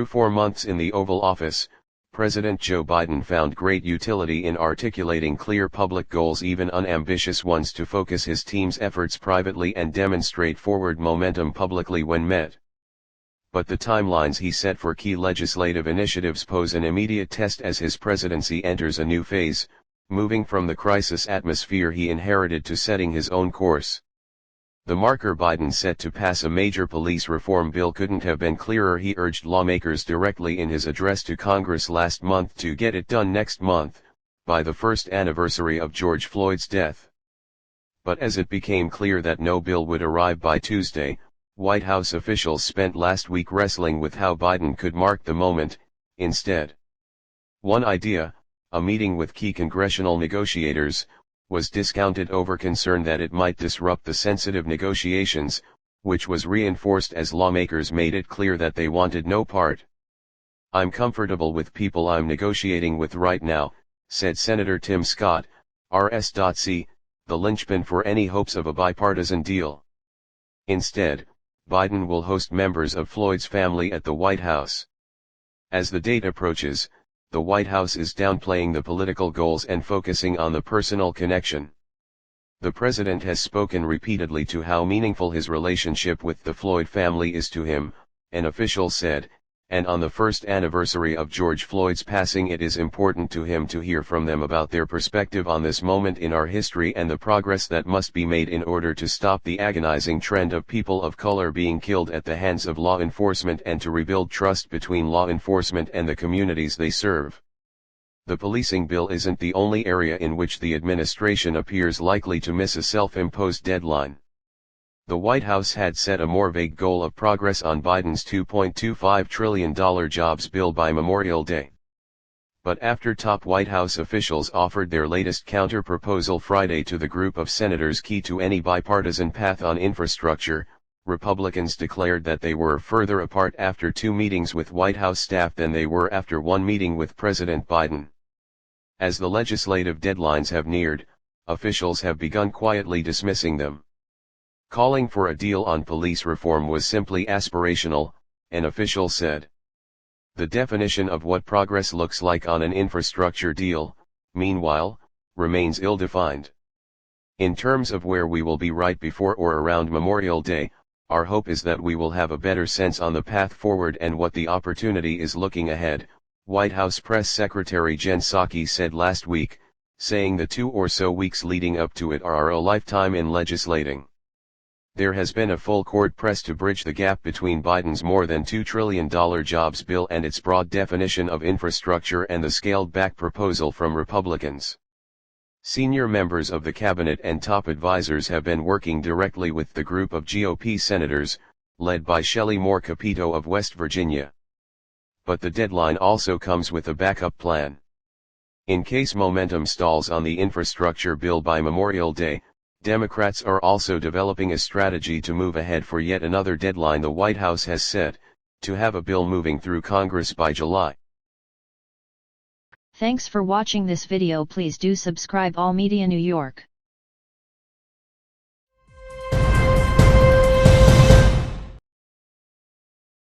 Through 4 months in the Oval Office, President Joe Biden found great utility in articulating clear public goals, even unambitious ones, to focus his team's efforts privately and demonstrate forward momentum publicly when met. But the timelines he set for key legislative initiatives pose an immediate test as his presidency enters a new phase, moving from the crisis atmosphere he inherited to setting his own course. The marker Biden set to pass a major police reform bill couldn't have been clearer. He urged lawmakers directly in his address to Congress last month to get it done next month, by the first anniversary of George Floyd's death. But as it became clear that no bill would arrive by Tuesday, White House officials spent last week wrestling with how Biden could mark the moment, instead. One idea, a meeting with key congressional negotiators, was discounted over concern that it might disrupt the sensitive negotiations, which was reinforced as lawmakers made it clear that they wanted no part. "I'm comfortable with people I'm negotiating with right now," said Senator Tim Scott, RS.C., the linchpin for any hopes of a bipartisan deal. Instead, Biden will host members of Floyd's family at the White House. As the date approaches, the White House is downplaying the political goals and focusing on the personal connection. The president has spoken repeatedly to how meaningful his relationship with the Floyd family is to him, an official said, and on the first anniversary of George Floyd's passing it is important to him to hear from them about their perspective on this moment in our history and the progress that must be made in order to stop the agonizing trend of people of color being killed at the hands of law enforcement and to rebuild trust between law enforcement and the communities they serve. The policing bill isn't the only area in which the administration appears likely to miss a self-imposed deadline. The White House had set a more vague goal of progress on Biden's $2.25 trillion jobs bill by Memorial Day. But after top White House officials offered their latest counter-proposal Friday to the group of senators key to any bipartisan path on infrastructure, Republicans declared that they were further apart after 2 meetings with White House staff than they were after 1 meeting with President Biden. As the legislative deadlines have neared, officials have begun quietly dismissing them. Calling for a deal on police reform was simply aspirational, an official said. The definition of what progress looks like on an infrastructure deal, meanwhile, remains ill-defined. In terms of where we will be right before or around Memorial Day, our hope is that we will have a better sense on the path forward and what the opportunity is looking ahead, White House Press Secretary Jen Psaki said last week, saying the 2 or so weeks leading up to it are a lifetime in legislating. There has been a full court press to bridge the gap between Biden's more than $2 trillion jobs bill and its broad definition of infrastructure and the scaled-back proposal from Republicans. Senior members of the cabinet and top advisors have been working directly with the group of GOP senators, led by Shelley Moore Capito of West Virginia. But the deadline also comes with a backup plan. In case momentum stalls on the infrastructure bill by Memorial Day, Democrats are also developing a strategy to move ahead for yet another deadline the White House has set, to have a bill moving through Congress by July. Thanks for watching this video. Please do subscribe All Media New York.